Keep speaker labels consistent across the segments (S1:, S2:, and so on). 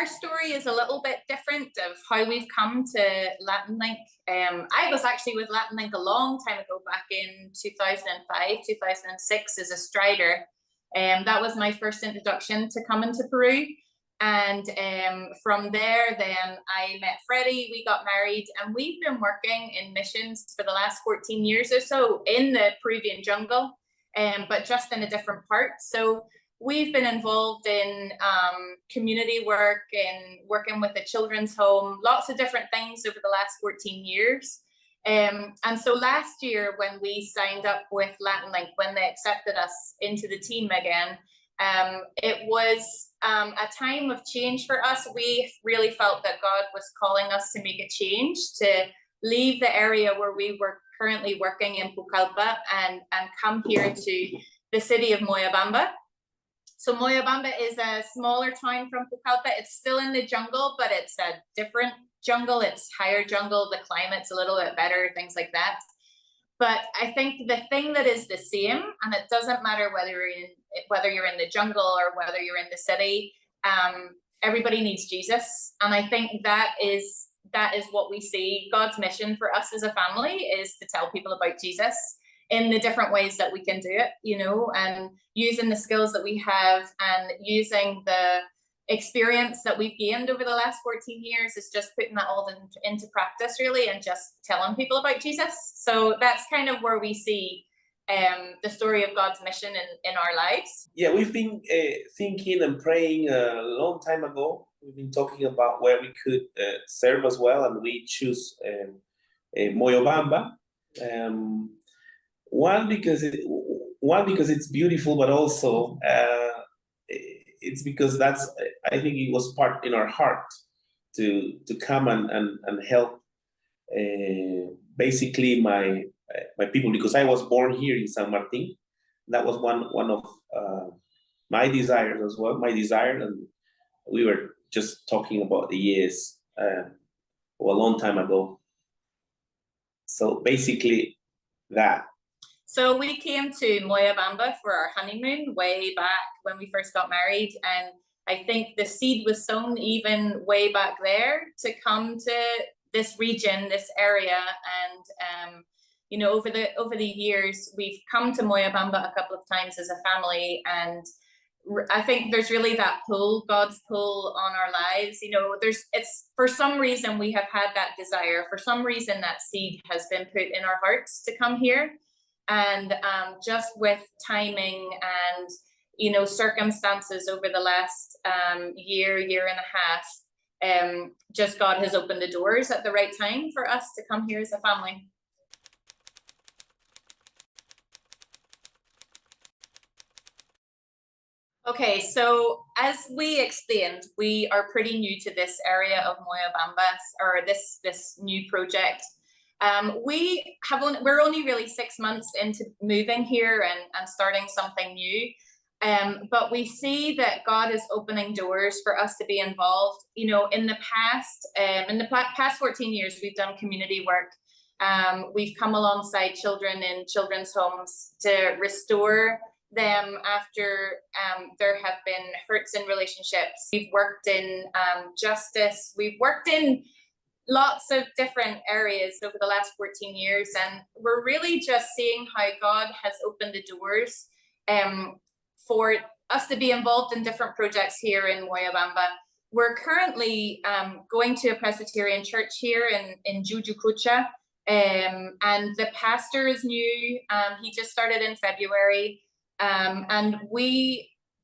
S1: our story is a little bit different of how we've come to Latin Link. I was actually with Latin Link a long time ago, back in 2005, 2006 as a strider. That was my first introduction to coming to Peru. And from there, then I met Fredi, we got married, and we've been working in missions for the last 14 years or so in the Peruvian jungle, but just in a different part. So we've been involved in community work and working with a children's home, lots of different things over the last 14 years. And so last year when we signed up with Latin Link, when they accepted us into the team again, it was a time of change for us. We really felt that God was calling us to make a change, to leave the area where we were currently working in Pucallpa and come here to the city of Moyobamba. So Moyobamba is a smaller town from Pucallpa. It's still in the jungle, but it's a different jungle. It's higher jungle. The climate's a little bit better, things like that. But I think the thing that is the same, and it doesn't matter whether you're in the jungle or whether you're in the city, everybody needs Jesus. And I think that is what we see. God's mission for us as a family is to tell people about Jesus in the different ways that we can do it, and using the skills that we have and using the experience that we've gained over the last 14 years is just putting that all into practice, really, and just telling people about Jesus. So that's kind of where we see the story of God's mission in our lives.
S2: Yeah, we've been thinking and praying a long time ago. We've been talking about where we could serve as well, and we choose Moyobamba. One because it's beautiful, but also it's because I think it was part in our heart to come and help basically my people, because I was born here in San Martin. That was one of my desires as well, and we were just talking about the years a long time ago. So basically that.
S1: So we came to Moyobamba for our honeymoon way back when we first got married. And I think the seed was sown even way back there to come to this region, this area. And, over the years, we've come to Moyobamba a couple of times as a family. And I think there's really that pull, God's pull on our lives. It's for some reason we have had that desire. For some reason that seed has been put in our hearts to come here. And just with timing and, circumstances over the last year and a half, just God has opened the doors at the right time for us to come here as a family. Okay, so as we explained, we are pretty new to this area of Moyobamba, or this new project. We're only really 6 months into moving here and starting something new. But we see that God is opening doors for us to be involved. In the past 14 years, we've done community work. We've come alongside children in children's homes to restore them after there have been hurts in relationships. We've worked in justice. We've worked in lots of different areas over the last 14 years, and we're really just seeing how God has opened the doors for us to be involved in different projects here in Moyobamba. We're currently going to a Presbyterian church here in Jujucucha, and the pastor is new. He just started in February, and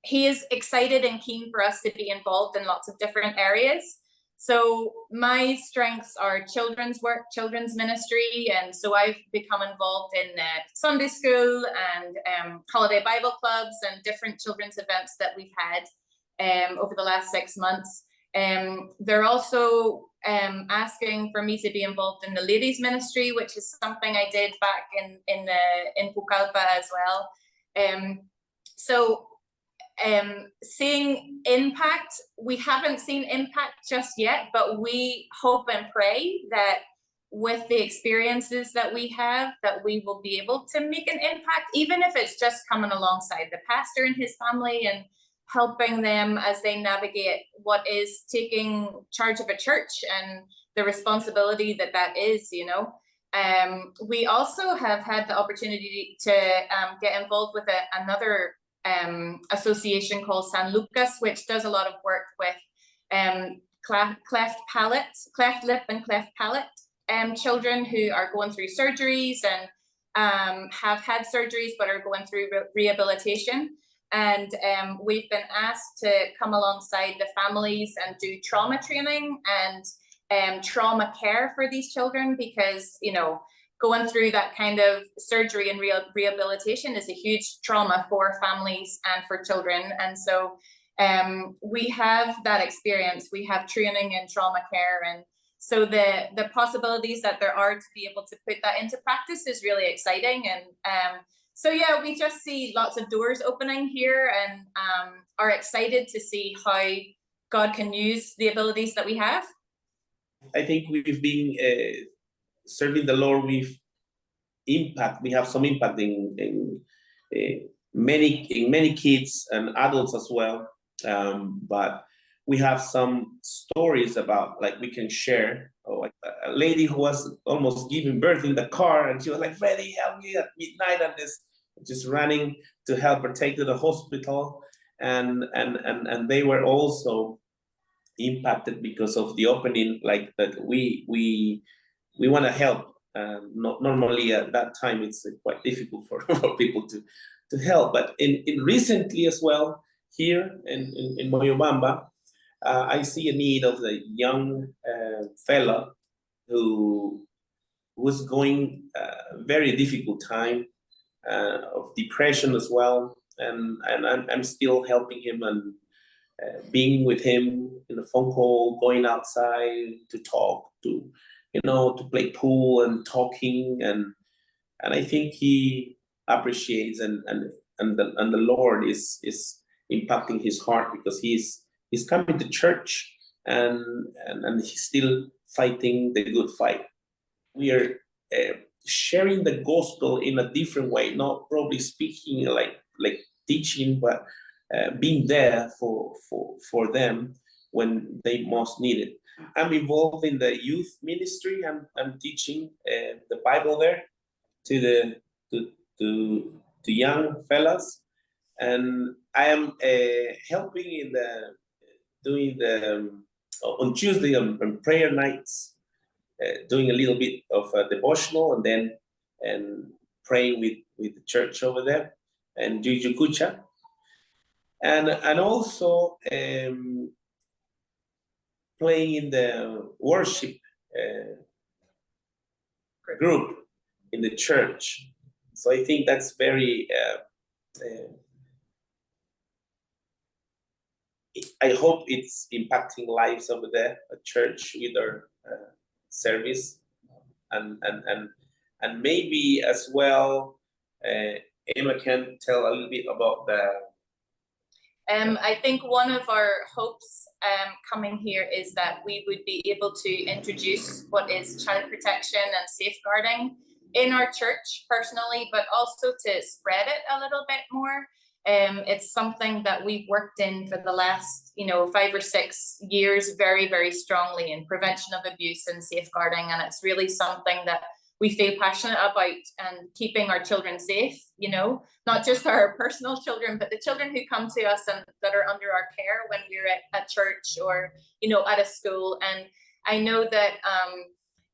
S1: he is excited and keen for us to be involved in lots of different areas. So my strengths are children's work, children's ministry, and so I've become involved in Sunday school and holiday Bible clubs and different children's events that we've had over the last 6 months. They're also asking for me to be involved in the ladies ministry, which is something I did back in Pucallpa as well. Seeing impact, we haven't seen impact just yet, but we hope and pray that with the experiences that we have, that we will be able to make an impact, even if it's just coming alongside the pastor and his family and helping them as they navigate what is taking charge of a church and the responsibility that that is, you know. We also have had the opportunity to get involved with another association called San Lucas, which does a lot of work with cleft lip and cleft palate children who are going through surgeries and have had surgeries but are going through rehabilitation. And we've been asked to come alongside the families and do trauma training and trauma care for these children, because, you know, going through that kind of surgery and rehabilitation is a huge trauma for families and for children. And so we have that experience. We have training in trauma care, and so the possibilities that there are to be able to put that into practice is really exciting. And so yeah, we just see lots of doors opening here, and are excited to see how God can use the abilities that we have.
S2: I think we've been serving the Lord with impact. We have some impact in many kids and adults as well. But we have some stories about, like, we can share. Like a lady who was almost giving birth in the car, and she was like, "Fredi, help me at midnight," and this, just running to help her take to the hospital. And they were also impacted because of the opening, like that we want to help. Not normally at that time, it's quite difficult for people to help, but in recently as well, here in Moyobamba, I see a need of the young fella who was going a very difficult time of depression as well, and I'm still helping him and being with him in a phone call, going outside to talk, to play pool and talking, and I think he appreciates, and the Lord is impacting his heart, because he's coming to church, and he's still fighting the good fight. We are sharing the gospel in a different way, not probably speaking like teaching, but being there for them when they most need it. I'm involved in the youth ministry. I'm teaching the Bible there to young fellas, and I am helping in doing on Tuesday on prayer nights, doing a little bit of a devotional, and praying with the church over there, and Jujukucha. And also playing in the worship group in the church. So I think that's very, I hope it's impacting lives over there at church with our service, and maybe as well, Emma can tell a little bit about the.
S1: I think one of our hopes coming here is that we would be able to introduce what is child protection and safeguarding in our church personally, but also to spread it a little bit more. It's something that we've worked in for the last, 5 or 6 years very, very strongly in prevention of abuse and safeguarding. And it's really something that we feel passionate about, and keeping our children safe, not just our personal children, but the children who come to us and that are under our care when we're at church or, at a school. And I know that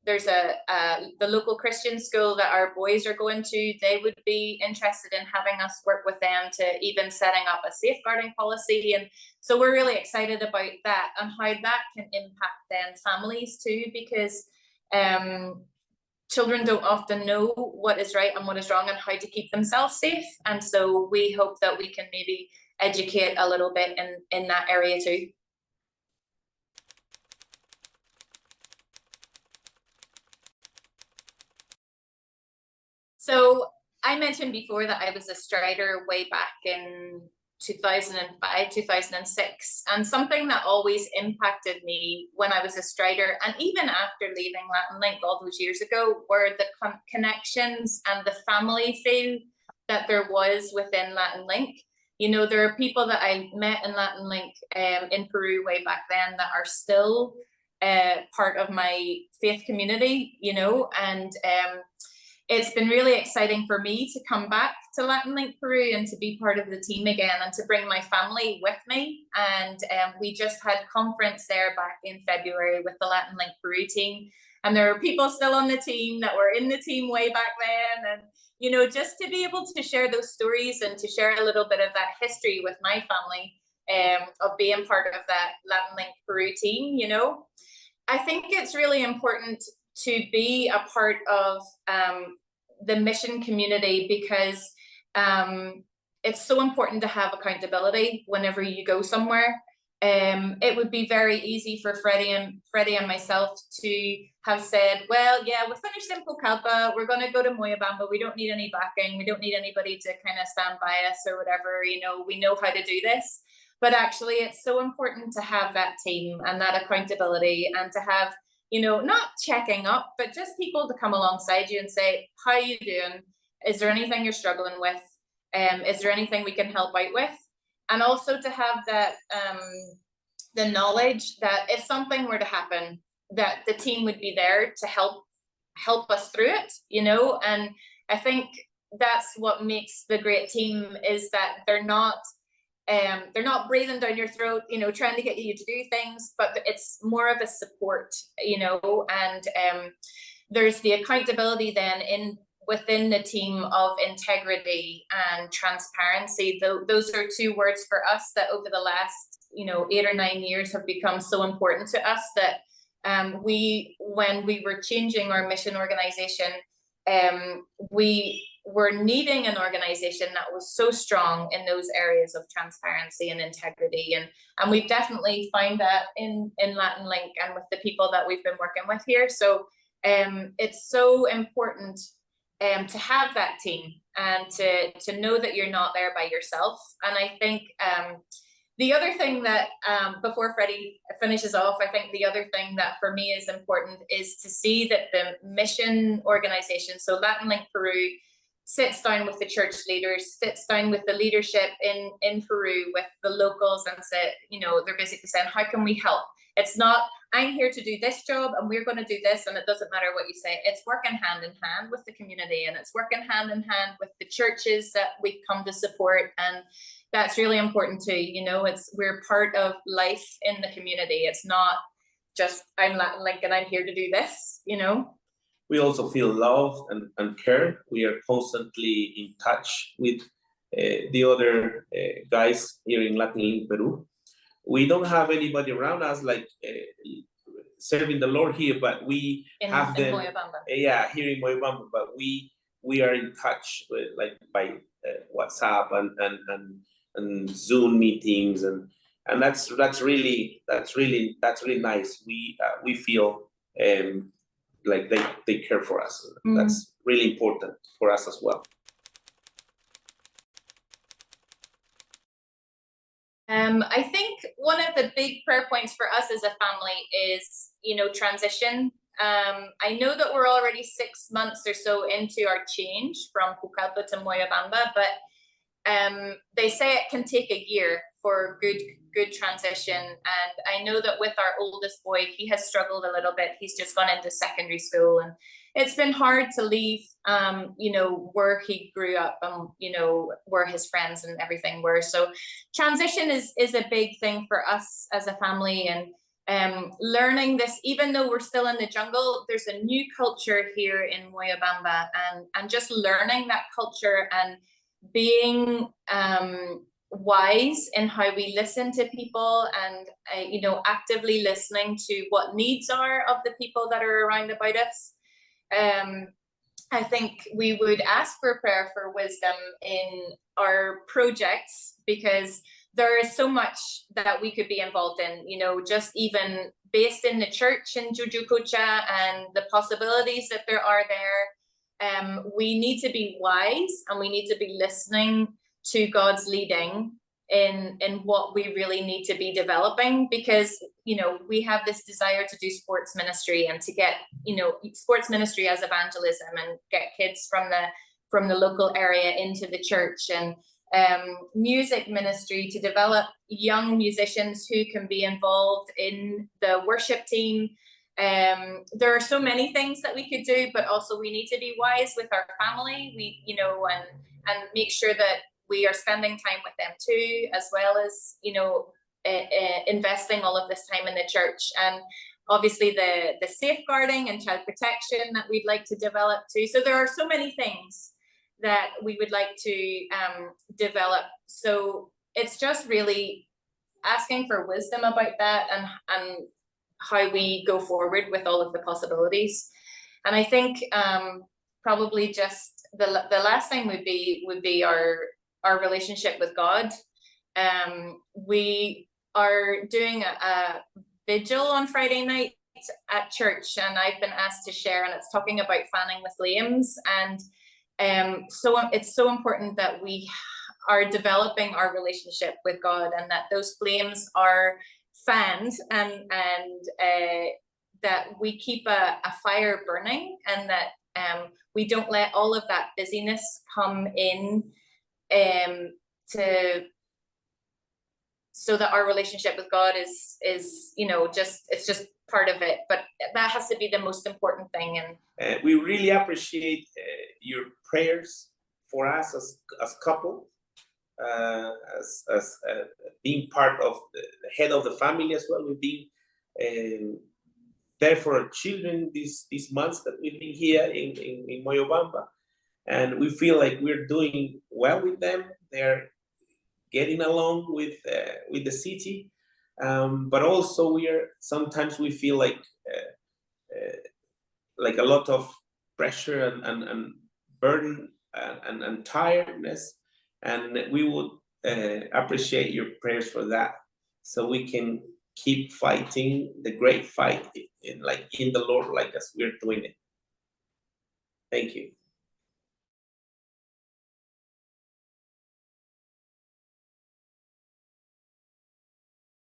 S1: there's the local Christian school that our boys are going to. They would be interested in having us work with them to even setting up a safeguarding policy. And so we're really excited about that and how that can impact then families too, because children don't often know what is right and what is wrong and how to keep themselves safe. And so we hope that we can maybe educate a little bit in that area too. So I mentioned before that I was a strider way back in 2005, 2006. And something that always impacted me when I was a strider, and even after leaving Latin Link all those years ago, were the connections and the family feel that there was within Latin Link. You know, there are people that I met in Latin Link in Peru way back then that are still part of my faith community, you know, and it's been really exciting for me to come back to Latin Link Peru and to be part of the team again and to bring my family with me. And we just had conference there back in February with the Latin Link Peru team. And there are people still on the team that were in the team way back then. And, you know, just to be able to share those stories and to share a little bit of that history with my family of being part of that Latin Link Peru team, you know. I think it's really important to be a part of the mission community because it's so important to have accountability whenever you go somewhere. It would be very easy for Fredi and myself to have said, well, yeah, we're finished in Pucallpa, we're going to go to Moyobamba, we don't need any backing, we don't need anybody to kind of stand by us or whatever, you know, we know how to do this. But actually, it's so important to have that team and that accountability and to have, you know, not checking up, but just people to come alongside you and say, how are you doing? Is there anything you're struggling with? Is there anything we can help out with? And also to have that, the knowledge that if something were to happen, that the team would be there to help us through it, you know? And I think that's what makes the great team is that they're not breathing down your throat, you know, trying to get you to do things, but it's more of a support, you know, and there's the accountability then within the team of integrity and transparency. Those are two words for us that over the last, you know, 8 or 9 years have become so important to us that when we were changing our mission organization, we were needing an organization that was so strong in those areas of transparency and integrity. And we've definitely found that in Latin Link and with the people that we've been working with here. So it's so important to have that team and to know that you're not there by yourself. And I think the other thing that, before Fredi finishes off, I think the other thing that for me is important is to see that the mission organization, so Latin Link Peru, sits down with the church leaders, sits down with the leadership in Peru, with the locals, and say, you know, they're basically saying, how can we help? It's not, I'm here to do this job and we're going to do this, and it doesn't matter what you say. It's working hand in hand with the community, and it's working hand in hand with the churches that we come to support. And that's really important too. You know, we're part of life in the community. It's not just, I'm Latin Link and I'm here to do this, you know.
S2: We also feel loved and cared. We are constantly in touch with the other guys here in Latin Link Peru. We don't have anybody around us like serving the Lord here, but we have them.
S1: Moyobamba.
S2: Yeah, here in Moyobamba, but we are in touch with, like, by WhatsApp and Zoom meetings, and that's really nice. We feel like they care for us. That's really important for us as well.
S1: I think one of the big prayer points for us as a family is, you know, transition. I know that we're already 6 months or so into our change from Pucallpa to Moyobamba, but they say it can take a year for good transition. And I know that with our oldest boy, he has struggled a little bit. He's just gone into secondary school, and it's been hard to leave, you know, where he grew up and, you know, where his friends and everything were. So transition is a big thing for us as a family, and learning this, even though we're still in the jungle, there's a new culture here in Moyobamba, and just learning that culture and being wise in how we listen to people, and you know, actively listening to what needs are of the people that are around about us. I think we would ask for prayer for wisdom in our projects, because there is so much that we could be involved in, you know, just even based in the church in Jujucucha and the possibilities that there are there. We need to be wise, and we need to be listening to God's leading in what we really need to be developing, because, you know, we have this desire to do sports ministry and to get, you know, sports ministry as evangelism and get kids from the local area into the church. And music ministry to develop young musicians who can be involved in the worship team. There are so many things that we could do, but also we need to be wise with our family. And make sure that we are spending time with them too, as well as investing all of this time in the church. And obviously the safeguarding and child protection that we'd like to develop too. So there are so many things that we would like to develop. So it's just really asking for wisdom about that and how we go forward with all of the possibilities. And I think probably just the last thing would be our relationship with God. We are doing a vigil on Friday night at church, and I've been asked to share, and it's talking about fanning the flames. And so it's so important that we are developing our relationship with God, and that those flames are fanned, and that we keep a fire burning, and that we don't let all of that busyness come in so that our relationship with God is just part of it. But that has to be the most important thing. And
S2: we really appreciate your prayers for us as couple, as being part of the head of the family as well. We've been there for our children these months that we've been here in Moyobamba, and we feel like we're doing well with them. They're getting along with the city, but also sometimes we feel like a lot of pressure and burden and tiredness, and we would appreciate your prayers for that, so we can keep fighting the great fight in the Lord, like as we're doing it. Thank you.